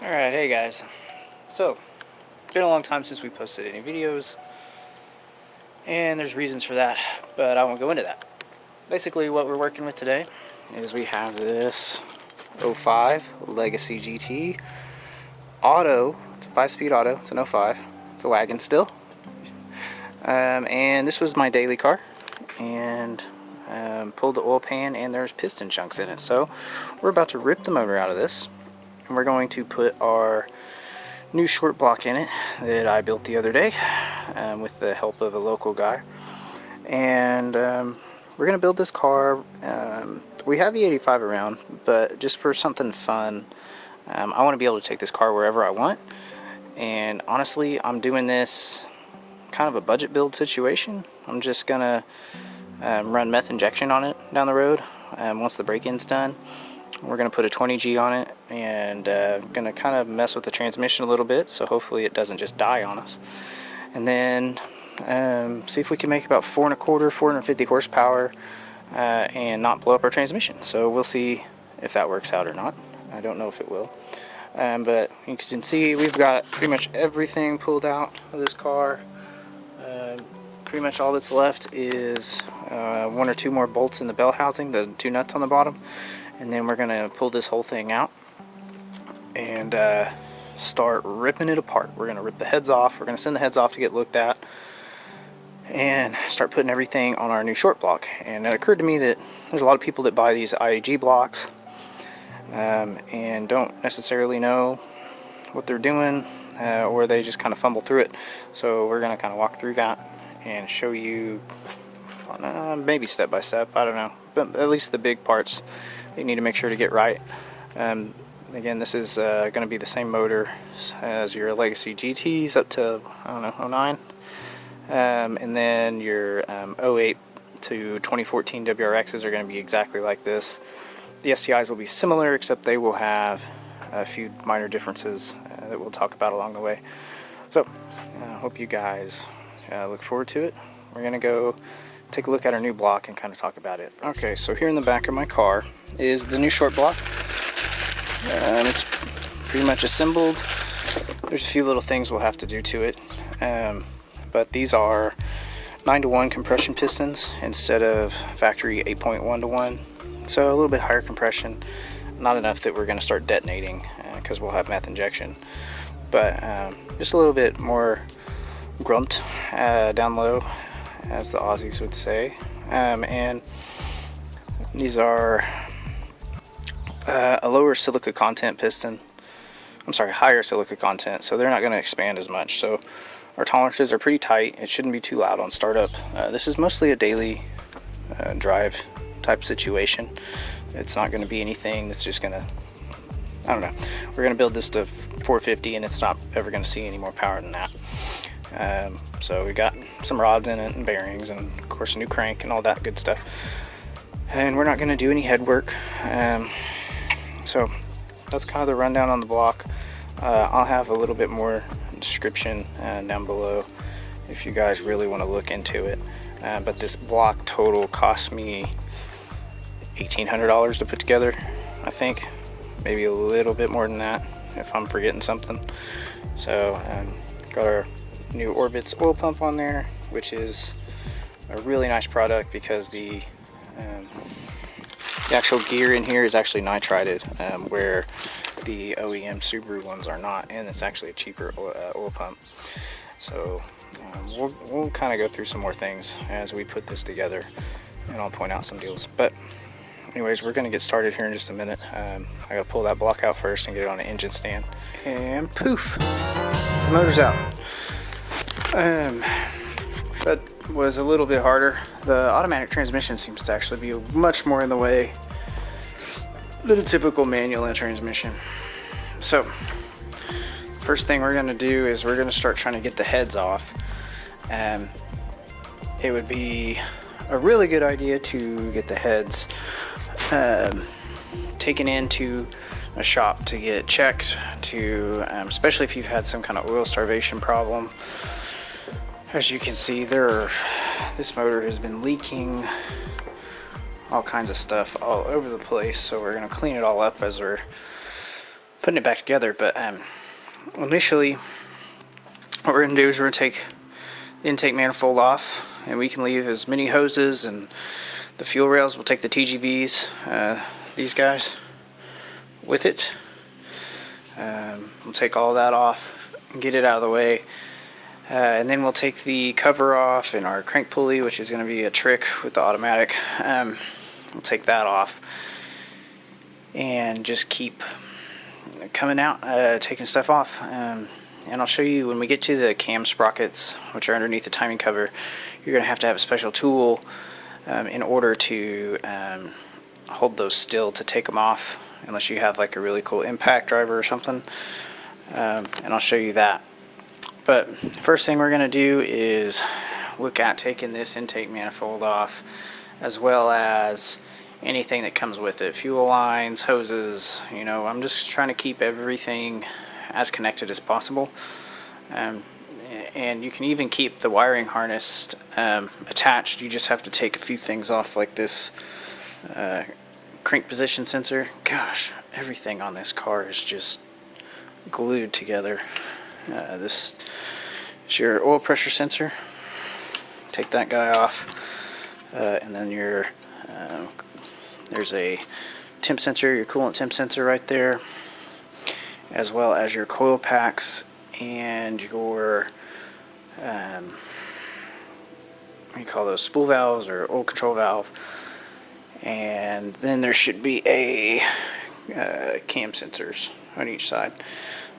Alright, hey guys. So, it's been a long time since we posted any videos, and there's reasons for that, but I won't go into that. Basically, what we're working with today is we have this 05 Legacy GT auto. It's a 5-speed auto. It's an 05. It's a wagon still. And this was my daily car, and pulled the oil pan, and there's piston chunks in it. So, we're about to rip the motor out of this. And we're going to put our new short block in it that I built the other day with the help of a local guy. And we're going to build this car. We have the 85 around, but just for something fun, I want to be able to take this car wherever I want. And honestly, I'm doing this kind of a budget build situation. I'm just going to run meth injection on it down the road once the break-in's done. We're going to put a 20G on it, and going to kind of mess with the transmission a little bit, so hopefully it doesn't just die on us. And then see if we can make about 4 1/4, 450 horsepower, and not blow up our transmission. So we'll see if that works out or not. I don't know if it will. But you can see we've got pretty much everything pulled out of this car. Pretty much all that's left is 1 or 2 more bolts in the bell housing, the 2 nuts on the bottom. And then we're going to pull this whole thing out and start ripping it apart. We're going to rip the heads off. We're going to send the heads off to get looked at and start putting everything on our new short block. And it occurred to me that there's a lot of people that buy these IAG blocks and don't necessarily know what they're doing, or they just kind of fumble through it. So we're going to kind of walk through that and show you maybe step by step, I don't know, but at least the big parts you need to make sure to get right. Again, this is going to be the same motor as your Legacy GTs up to, I don't know, 09. And then your 08 to 2014 WRXs are going to be exactly like this. The STIs will be similar, except they will have a few minor differences that we'll talk about along the way. So, I hope you guys look forward to it. We're going to go take a look at our new block and kind of talk about it. Okay, so here in the back of my car is the new short block. It's pretty much assembled. There's a few little things we'll have to do to it, but these are 9-to-1 compression pistons instead of factory 8.1-to-1, so a little bit higher compression, not enough that we're going to start detonating because we'll have meth injection, but just a little bit more grumped down low, as the Aussies would say. And these are a lower silica content piston. I'm sorry, higher silica content, so they're not going to expand as much. So our tolerances are pretty tight. It shouldn't be too loud on startup. This is mostly a daily drive type situation. It's not going to be anything that's just going to, I don't know. We're going to build this to 450, and it's not ever going to see any more power than that. So we got some rods in it and bearings, and of course a new crank and all that good stuff. And we're not going to do any head work. So that's kind of the rundown on the block. I'll have a little bit more description down below if you guys really want to look into it. But this block total cost me $1,800 to put together, I think. Maybe a little bit more than that if I'm forgetting something. So got our new Orbit's oil pump on there, which is a really nice product because the actual gear in here is actually nitrided, where the OEM Subaru ones are not, and it's actually a cheaper oil pump. So we'll kind of go through some more things as we put this together, and I'll point out some deals. But anyways, we're going to get started here in just a minute. I got to pull that block out first and get it on an engine stand, and poof, the motor's out. That was a little bit harder. The automatic transmission seems to actually be much more in the way than a typical manual transmission. So first thing we're going to do is we're going to start trying to get the heads off. It would be a really good idea to get the heads taken into a shop to get checked, to especially if you've had some kind of oil starvation problem. As you can see, this motor has been leaking all kinds of stuff all over the place, so we're going to clean it all up as we're putting it back together. But initially, what we're going to do is we're going to take the intake manifold off, and we can leave as many hoses and the fuel rails. We'll take the TGVs, these guys, with it. We'll take all that off and get it out of the way. And then we'll take the cover off and our crank pulley, which is going to be a trick with the automatic. We'll take that off and just keep coming out, taking stuff off. And I'll show you when we get to the cam sprockets, which are underneath the timing cover. You're going to have a special tool in order to hold those still to take them off, unless you have like a really cool impact driver or something. And I'll show you that. But first thing we're going to do is look at taking this intake manifold off, as well as anything that comes with it, fuel lines, hoses. You know, I'm just trying to keep everything as connected as possible. And you can even keep the wiring harness attached. You just have to take a few things off, like this crank position sensor. Gosh, everything on this car is just glued together. This is your oil pressure sensor. Take that guy off, and then your there's a temp sensor, your coolant temp sensor right there, as well as your coil packs and your what do you call those, spool valves or oil control valve. And then there should be a cam sensors on each side.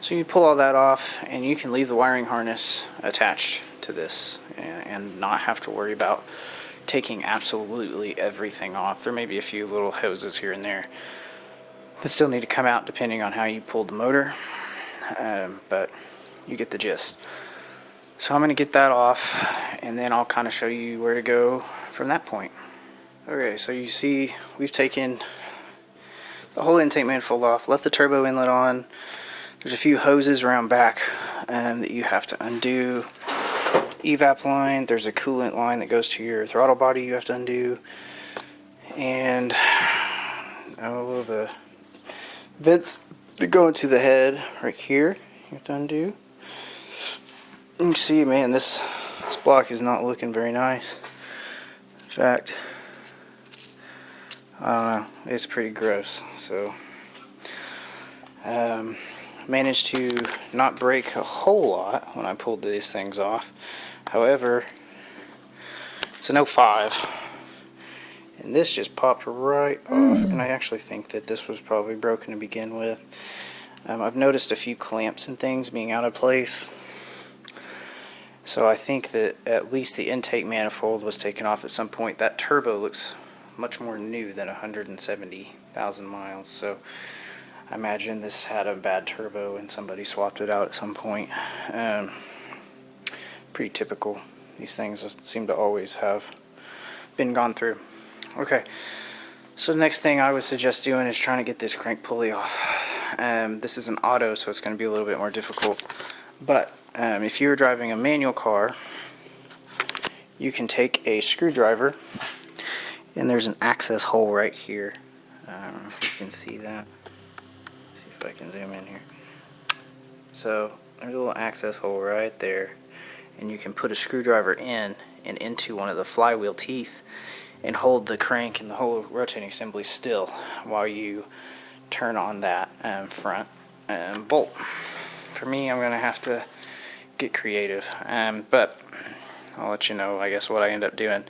So you pull all that off, and you can leave the wiring harness attached to this and not have to worry about taking absolutely everything off. There may be a few little hoses here and there that still need to come out depending on how you pulled the motor, but you get the gist. So I'm going to get that off, and then I'll kind of show you where to go from that point. Okay, so you see we've taken the whole intake manifold off, left the turbo inlet on. There's a few hoses around back that you have to undo. Evap line, there's a coolant line that goes to your throttle body you have to undo. And all of the vents that go into the head right here, you have to undo. You can see, man, this block is not looking very nice. In fact, I don't know, it's pretty gross. So managed to not break a whole lot when I pulled these things off. However, it's an 05, and this just popped right off, and I actually think that this was probably broken to begin with. I've noticed a few clamps and things being out of place, so I think that at least the intake manifold was taken off at some point. That turbo looks much more new than 170,000 miles, so I imagine this had a bad turbo and somebody swapped it out at some point. Pretty typical. These things seem to always have been gone through. Okay, so the next thing I would suggest doing is trying to get this crank pulley off. This is an auto, so it's going to be a little bit more difficult. But if you're driving a manual car, you can take a screwdriver, and there's an access hole right here. I don't know if you can see that. See if I can zoom in here. So there's a little access hole right there, and you can put a screwdriver in and into one of the flywheel teeth and hold the crank and the whole rotating assembly still while you turn on that front bolt. For me, I'm going to have to get creative, but I'll let you know, I guess, what I end up doing.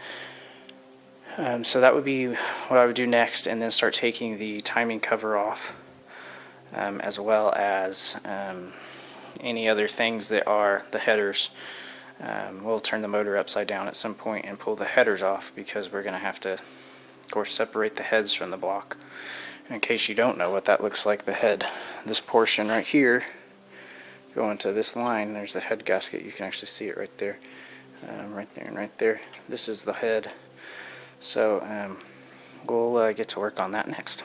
So that would be what I would do next, and then start taking the timing cover off, as well as any other things that are the headers. We'll turn the motor upside down at some point and pull the headers off, because we're going to have to, of course, separate the heads from the block. In case you don't know what that looks like, the head, this portion right here, going to this line, there's the head gasket. You can actually see it right there, right there and right there. This is the head. So we'll get to work on that next.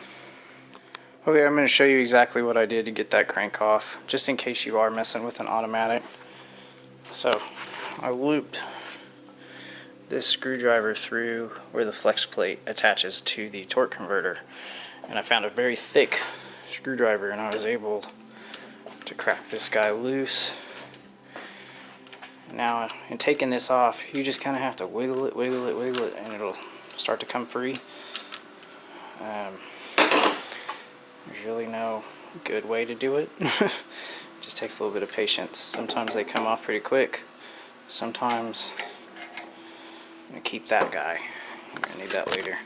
Okay, I'm going to show you exactly what I did to get that crank off, just in case you are messing with an automatic. So I looped this screwdriver through where the flex plate attaches to the torque converter, and I found a very thick screwdriver and I was able to crack this guy loose. Now, in taking this off, you just kind of have to wiggle it, and it'll start to come free. There's really no good way to do it. It just takes a little bit of patience. Sometimes they come off pretty quick. Sometimes I'm going to keep that guy. I'm going to need that later.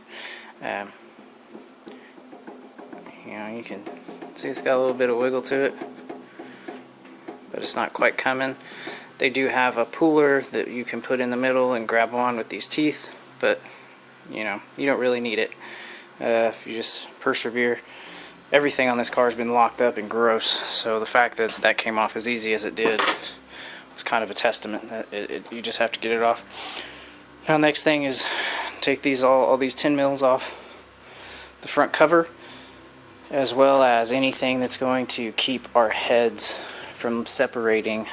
You know, you can see it's got a little bit of wiggle to it, but it's not quite coming. They do have a puller that you can put in the middle and grab on with these teeth, but you know, you don't really need it. If you just persevere. Everything on this car has been locked up and gross, so the fact that that came off as easy as it did was kind of a testament that you just have to get it off. Now, next thing is take these all these 10 mils off the front cover, as well as anything that's going to keep our heads from separating.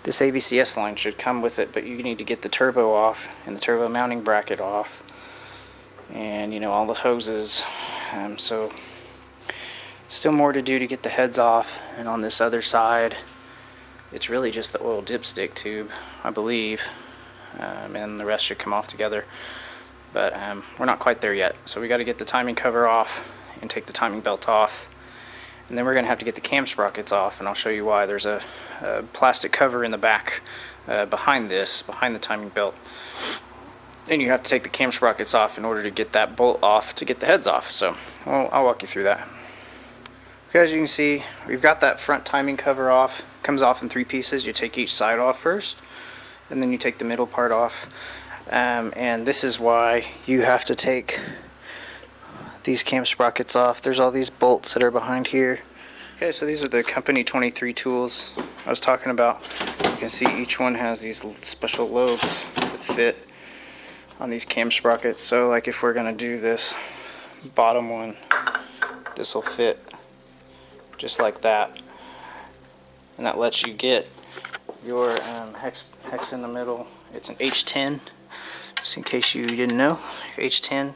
This ABCS line should come with it, but you need to get the turbo off and the turbo mounting bracket off, and you know, all the hoses. So still more to do to get the heads off. And on this other side, it's really just the oil dipstick tube, I believe, and the rest should come off together. But we're not quite there yet, so we got to get the timing cover off and take the timing belt off. And then we're going to have to get the cam sprockets off, and I'll show you why. There's a plastic cover in the back behind the timing belt. And you have to take the cam sprockets off in order to get that bolt off to get the heads off. So I'll walk you through that. Okay, as you can see, we've got that front timing cover off. It comes off in 3 pieces. You take each side off first, and then you take the middle part off. And this is why you have to take these cam sprockets off. There's all these bolts that are behind here. Okay, so these are the company 23 tools I was talking about. You can see each one has these special lobes that fit on these cam sprockets. So like if we're gonna do this bottom one, this will fit just like that, and that lets you get your hex in the middle. It's an H10, just in case you didn't know. H10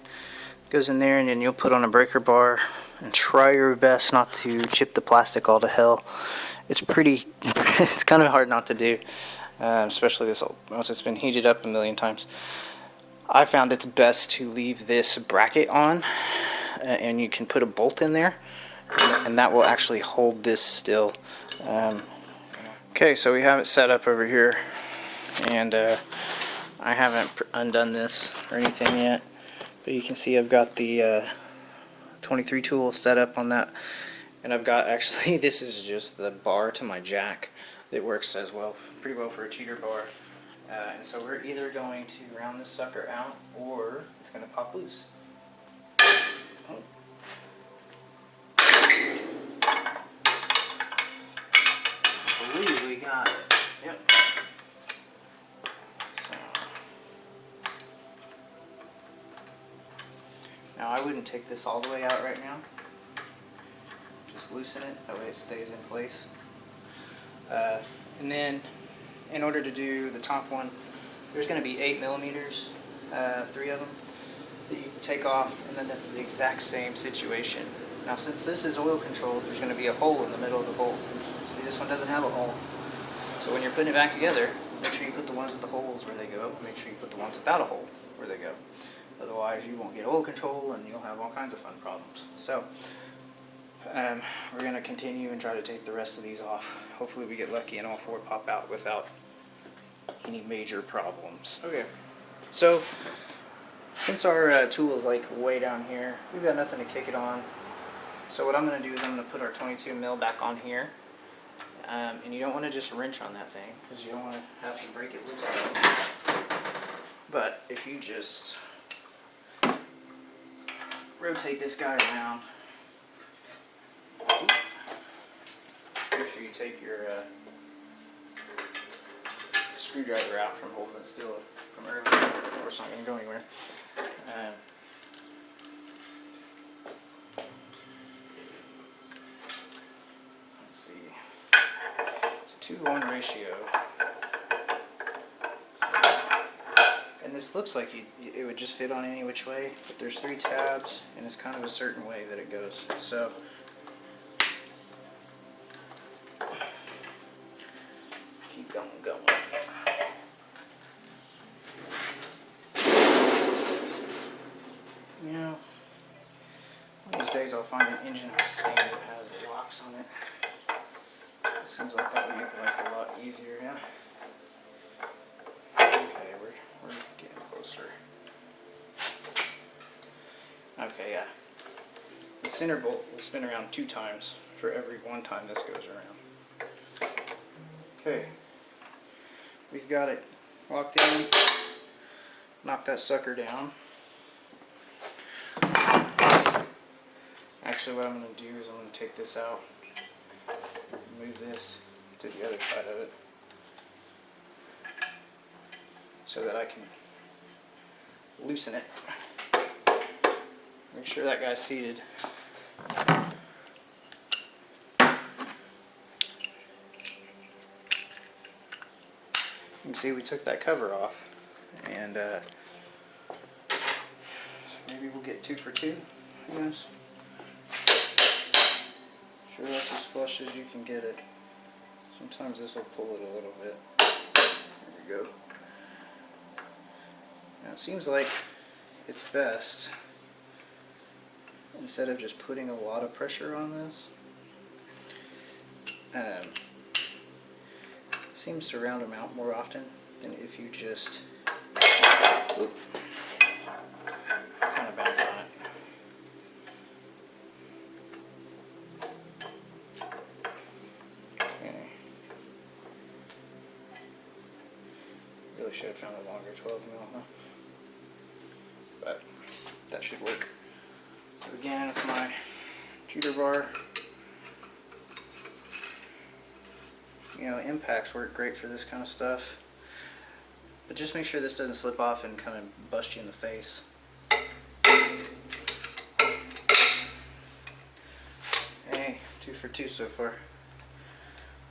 goes in there, and then you'll put on a breaker bar and try your best not to chip the plastic all to hell. It's it's kind of hard not to do, especially once it's been heated up a million times. I found it's best to leave this bracket on, and you can put a bolt in there, and that will actually hold this still. Okay, so we have it set up over here, and I haven't undone this or anything yet, but you can see I've got the 23 tool set up on that, and I've got, actually, this is just the bar to my jack that works as well, pretty well for a cheater bar. And so we're either going to round this sucker out, or it's going to pop loose. Oh. I believe we got it. Yep. So. Now I wouldn't take this all the way out right now. Just loosen it, that way it stays in place. And then, in order to do the top one, there's going to be 8 millimeters, 3 of them, that you take off, and then that's the exact same situation. Now, since this is oil controlled, there's going to be a hole in the middle of the bolt. See, this one doesn't have a hole. So when you're putting it back together, make sure you put the ones with the holes where they go, and make sure you put the ones without a hole where they go. Otherwise, you won't get oil control, and you'll have all kinds of fun problems. So, we're going to continue and try to take the rest of these off. Hopefully we get lucky and all 4 pop out without any major problems. Okay, so since our tool is like way down here, we've got nothing to kick it on. So what I'm going to do is I'm going to put our 22 mil back on here. And you don't want to just wrench on that thing, because you don't want to have to break it loose. But if you just rotate this guy around, make sure you take your screwdriver out from holding it still from earlier, or it's not going to go anywhere. Let's see. It's a 2-to-1 ratio. So, and And this looks like it would just fit on any which way, but there's 3 tabs, and it's kind of a certain way that it goes. So keep going. You know, one of these days I'll find an engine stand that has the locks on it. It seems like that would make life a lot easier, yeah? Okay, we're getting closer. Okay, yeah. The center bolt will spin around 2 times for every 1 time this goes around. Okay. We've got it locked in. Knock that sucker down. Actually, what I'm going to do is I'm going to take this out, move this to the other side of it, so that I can loosen it. Make sure that guy's seated. You can see we took that cover off, and maybe we'll get 2 for 2. Who knows? Sure, that's as flush as you can get it. Sometimes this will pull it a little bit. There we go. Now it seems like it's best, instead of just putting a lot of pressure on this, it seems to round them out more often than if you just kind of bounce on it. Okay. Really should have found a longer 12 mil, huh? But that should work. So again, with my shooter bar, you know, impacts work great for this kind of stuff, but just make sure this doesn't slip off and kind of bust you in the face. Hey, 2 for 2 so far.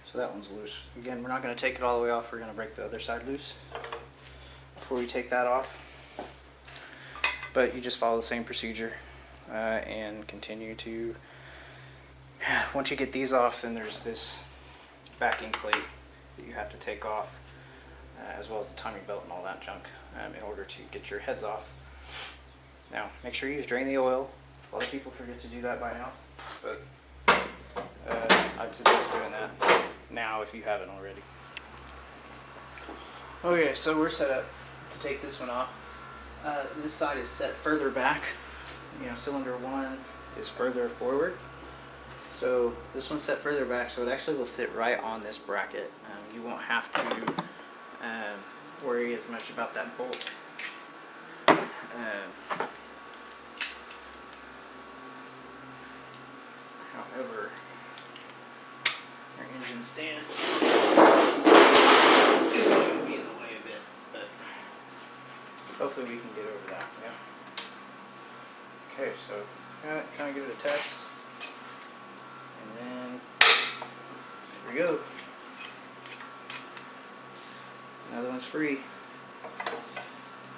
So that one's loose. Again, we're not going to take it all the way off. We're going to break the other side loose before we take that off. But you just follow the same procedure and continue to, once you get these off, then there's this backing plate that you have to take off, as well as the timing belt and all that junk, in order to get your heads off. Now, make sure you drain the oil. A lot of people forget to do that by now, but I'd suggest doing that now if you haven't already. Okay, so we're set up to take this one off. This side is set further back. You know, cylinder 1 is further forward. So this one's set further back, so it actually will sit right on this bracket. You won't have to worry as much about that bolt. However, our engine stand is going to be in the way a bit, but hopefully we can get over that. Yeah. Okay, so kind of give it a test. And then, there we go. Another one's free.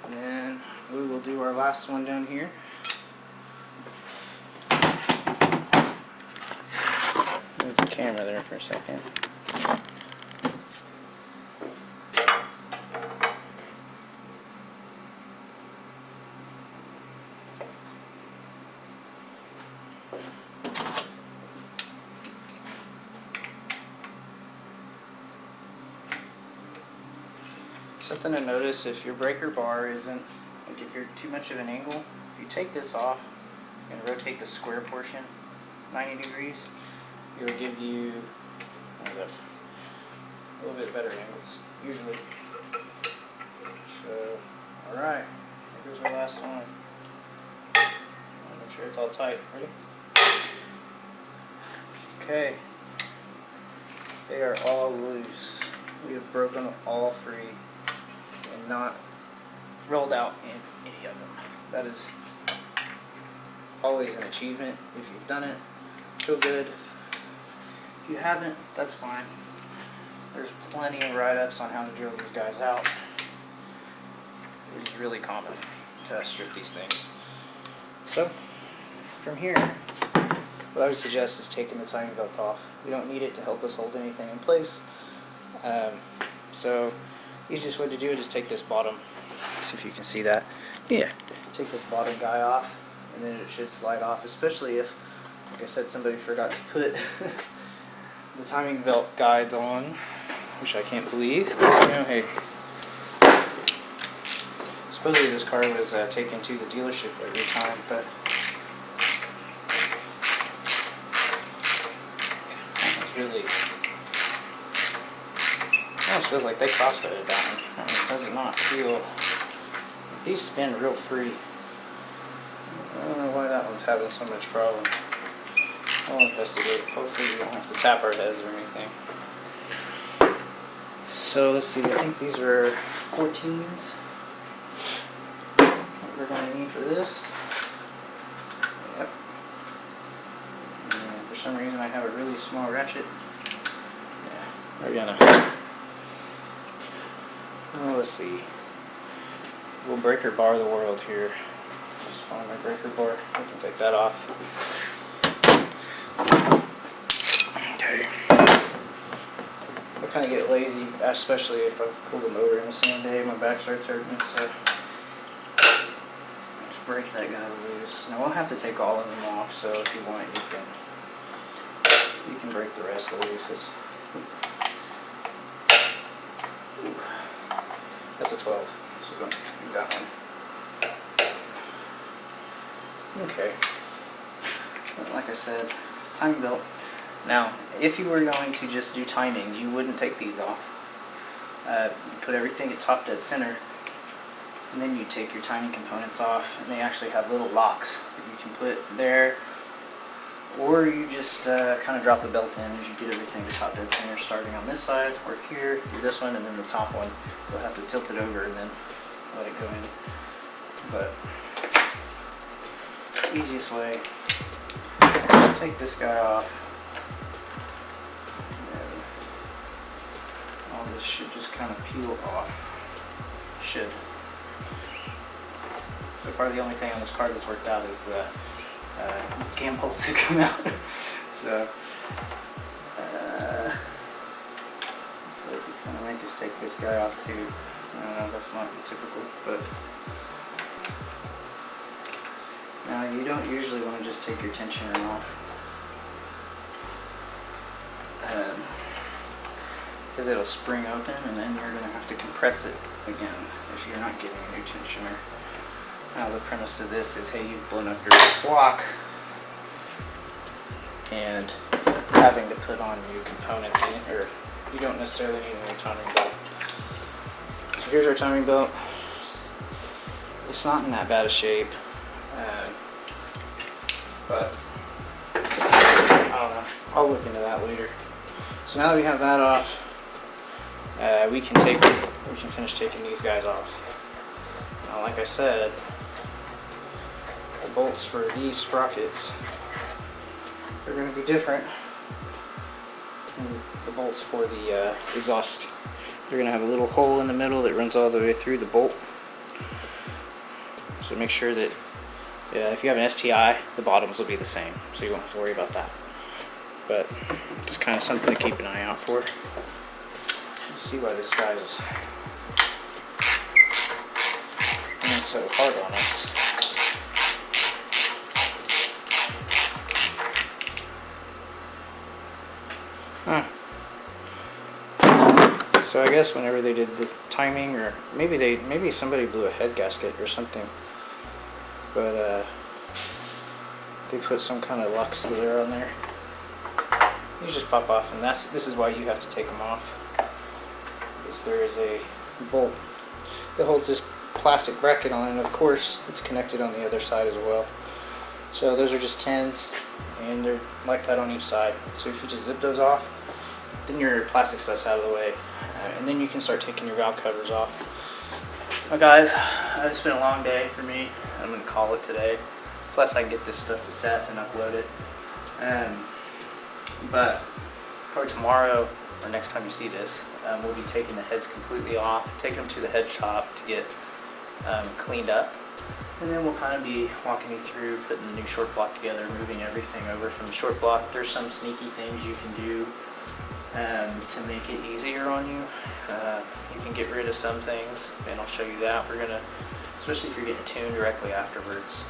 And then we will do our last one down here. Move the camera there for a second. Something to notice, if your breaker bar isn't, like if you're too much of an angle, if you take this off and rotate the square portion 90 degrees, it'll give you a little bit better angles, usually. So, alright, here's our last one. Make sure it's all tight. Ready? Okay. They are all loose. We have broken them all free and not rolled out in any of them. That is always an achievement if you've done it. Feel good. If you haven't, that's fine. There's plenty of write-ups on how to drill these guys out. It is really common to strip these things. So from here, what I would suggest is taking the timing belt off. We don't need it to help us hold anything in place. So easiest way to do it is take this bottom, see if you can see that. Yeah, take this bottom guy off, and then it should slide off, especially if, like I said, somebody forgot to put the timing belt guides on, which I can't believe. You know, hey, supposedly this car was taken to the dealership every time, but it's really, it almost feels like they cross-threaded that one. I mean, does it not feel, these spin real free. I don't know why that one's having so much problem. I'll investigate. Hopefully we don't have to tap our heads or anything. So let's see, I think these are 14s. What we're going to need for this. Yep. And for some reason I have a really small ratchet. Yeah, we're gonna. Oh, let's see. We'll breaker bar the world here. Just find my breaker bar. I can take that off. Okay. I kind of get lazy, especially if I pull the motor in the same day. My back starts hurting, so just break that guy loose. Now we'll have to take all of them off. So if you want, you can break the rest loose. That's a 12, so don't do that one. Okay. Like I said, timing belt. Now, if you were going to just do timing, you wouldn't take these off. You put everything at top dead center, and then you take your timing components off, and they actually have little locks that you can put there, or you just kind of drop the belt in as you get everything to top dead center, starting on this side, or here, do this one, and then the top one. You'll have to tilt it over and then let it go in. But easiest way, take this guy off. And all this should just kind of peel off. Should. So far the only thing on this car that's worked out is the cam bolts that come out. So looks like it's going to make us take this guy off too. I don't know, that's not typical, but now you don't usually want to just take your tensioner off, because it'll spring open and then you're going to have to compress it again if you're not getting a new tensioner. Now the premise of this is, hey, you've blown up your block and having to put on new components in, or you don't necessarily need a new timing belt. So here's our timing belt. It's not in that bad a shape, but I don't know. I'll look into that later. So now that we have that off, we can finish taking these guys off. Now, like I said, the bolts for these sprockets are going to be different than the bolts for the exhaust. They're going to have a little hole in the middle that runs all the way through the bolt. So make sure that if you have an STI, the bottoms will be the same, so you won't have to worry about that. But it's kind of something to keep an eye out for. Let's see why this guy's being so hard on us. So I guess whenever they did the timing, or maybe somebody blew a head gasket or something, but they put some kind of lock sealer on there. These just pop off, and this is why you have to take them off. Because there is a bolt that holds this plastic bracket on, and of course it's connected on the other side as well. So those are just 10s, and they're like that on each side. So if you just zip those off, then your plastic stuff's out of the way, and then you can start taking your valve covers off. Well guys, it's been a long day for me. I'm going to call it today. Plus I can get this stuff to set and upload it. But probably tomorrow, or next time you see this, we'll be taking the heads completely off, taking them to the head shop to get cleaned up. And then we'll kind of be walking you through putting the new short block together, moving everything over from the short block. There's some sneaky things you can do to make it easier on you. You can get rid of some things, and I'll show you that. We're gonna, especially if you're getting tuned directly afterwards.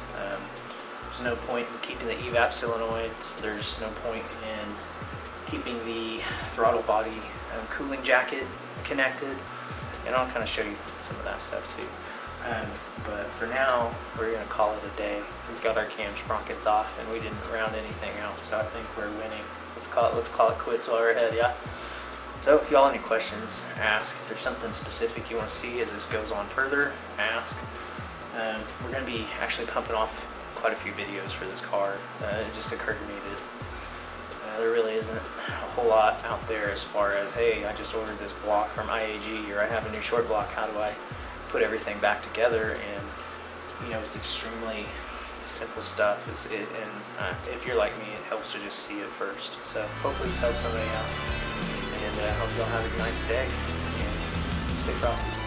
There's no point in keeping the evap solenoids. There's no point in keeping the throttle body cooling jacket connected, and I'll kind of show you some of that stuff too. But for now, we're going to call it a day. We've got our cam sprockets off, and we didn't round anything out, so I think we're winning. Let's call it quits while we're ahead, yeah? So if y'all have any questions, ask. If there's something specific you want to see as this goes on further, ask. We're going to be actually pumping off quite a few videos for this car. It just occurred to me that there really isn't a whole lot out there as far as, hey, I just ordered this block from IAG, or I have a new short block, how do I put everything back together? And you know, it's extremely simple stuff. And if you're like me, it helps to just see it first. So hopefully this helps somebody out, and I hope y'all have a nice day and stay frosty.